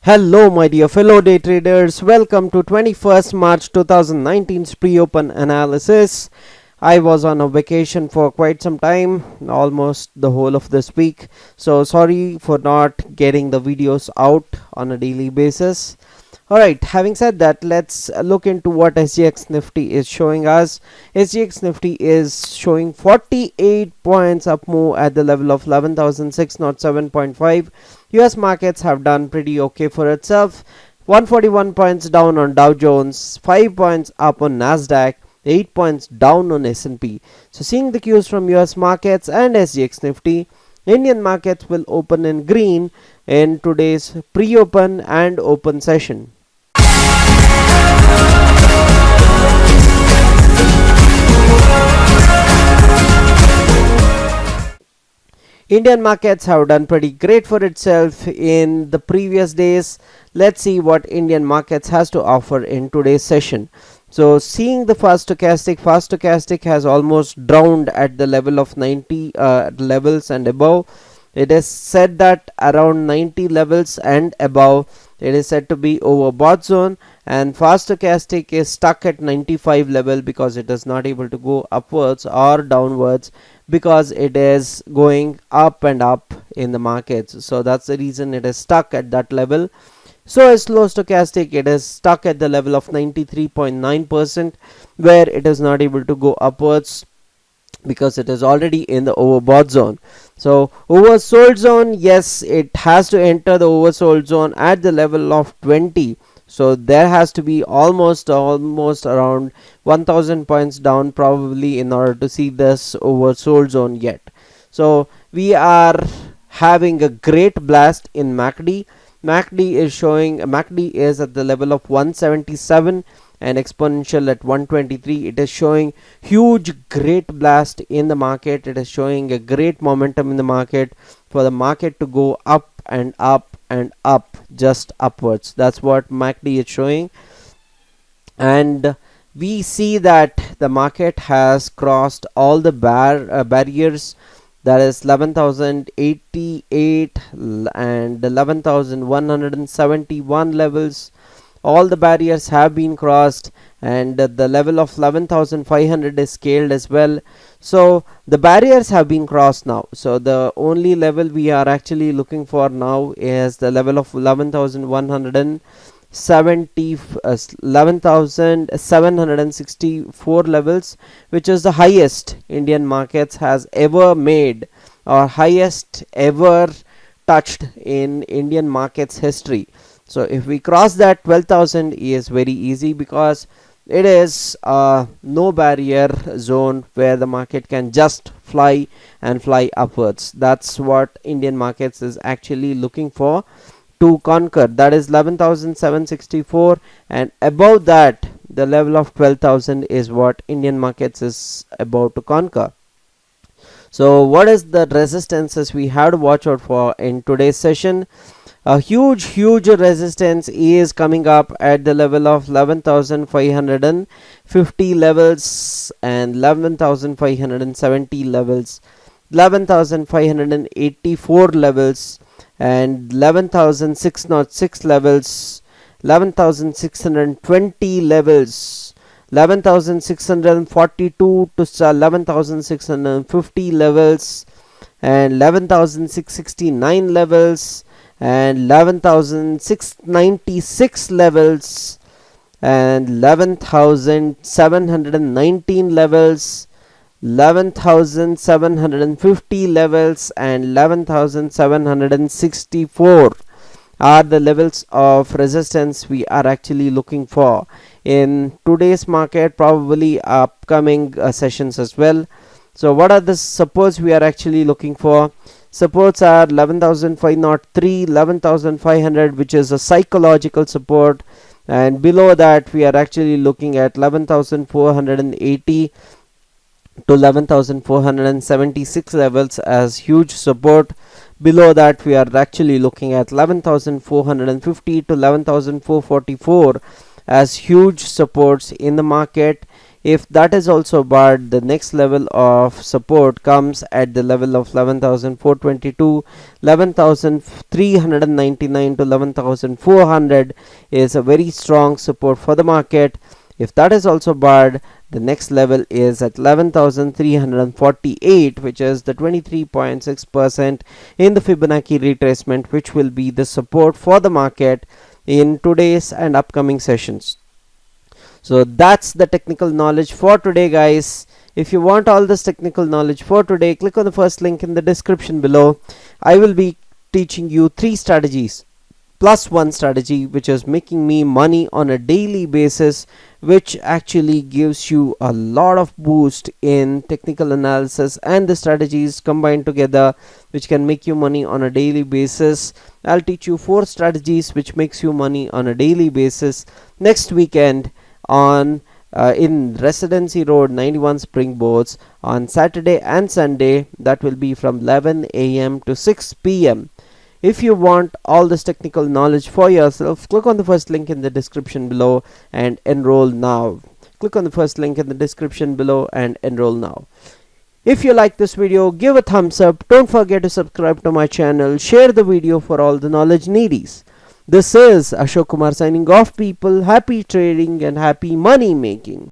Hello my dear fellow day traders, welcome to 21st March 2019's pre-open analysis. I was on a vacation for quite some time, almost the whole of this week, so sorry for not getting the videos out on a daily basis. Alright, having said that, let's look into what SGX Nifty is showing us. SGX Nifty is showing 48 points up move at the level of 11,607.5. US markets have done pretty okay for itself. 141 points down on DowJones, 5 points up on Nasdaq, 8 points down on S&P. So seeing the cues from US markets and SGX Nifty, Indian markets will open in green in today's pre-open and open session. Indian markets have done pretty great for itself in the previous days. Let's see what Indian markets has to offer in today's session. So seeing the fast stochastic has almost drowned at the level of 90 levels and above. It is said that around 90 levels and above it is said to be overbought zone, and fast stochastic is stuck at 95 level because it is not able to go upwards or downwards because it is going up and up in the markets. So that's the reason it is stuck at that level. So is slow stochastic, it is stuck at the level of 93.9% where it is not able to go upwards because it is already in the overbought zone. So oversold zone, yes, it has to enter the oversold zone at the level of 20. So there has to be almost around 1000 points down probably in order to see this oversold zone yet. So we are having a great blast in MACD. MACD is at the level of 177 and exponential at 123. It is showing huge great blast in the market. It is showing a great momentum in the market for the market to go up and up and up, just upwards. That's what MACD is showing, and we see that the market has crossed all the barriers, that is 11,088 and 11,171 levels. All the barriers have been crossed, and the level of 11,500 is scaled as well. So the barriers have been crossed now. So the only level we are actually looking for now is the level of 11,764 levels, which is the highest Indian markets has ever made or highest ever touched in Indian markets history. So if we cross that, 12,000 is very easy because it is no barrier zone where the market can just fly upwards. That's what Indian markets is actually looking for to conquer. That is 11,764, and above that the level of 12,000 is what Indian markets is about to conquer. So what is the resistances we have to watch out for in today's session? A huge resistance is coming up at the level of 11,550 levels and 11,570 levels, 11,584 levels and 11,606 levels, 11,620 levels, 11,642 to 11,650 levels and 11,669 levels and 11,696 levels and 11,719 levels, 11,750 levels and 11,764 are the levels of resistance we are actually looking for in today's market, probably upcoming sessions as well. So what are the supports we are actually looking for? Supports are 11,503, 11,500, which is a psychological support, and below that we are actually looking at 11,480 to 11,476 levels as huge support. Below that we are actually looking at 11,450 to 11,444 as huge supports in the market. If that is also barred, the next level of support comes at the level of 11,422, 11,399 to 11,400 is a very strong support for the market. If that is also barred, the next level is at 11,348, which is the 23.6% in the Fibonacci retracement, which will be the support for the market in today's and upcoming sessions. So that's the technical knowledge for today, guys. If you want all this technical knowledge for today, click on the first link in the description below. I will be teaching you 3 strategies plus 1 strategy which is making me money on a daily basis, which actually gives you a lot of boost in technical analysis and the strategies combined together which can make you money on a daily basis. I'll teach you 4 strategies which makes you money on a daily basis next weekend on in Residency Road 91 Springboards on Saturday and Sunday. That will be from 11 a.m. to 6 p.m. If you want all this technical knowledge for yourself, click on the first link in the description below and enroll now. Click on the first link in the description below and enroll now. If you like this video, give a thumbs up. Don't forget to subscribe to my channel. Share the video for all the knowledge needies. This is Ashok Kumar signing off, people. Happy trading and happy money making.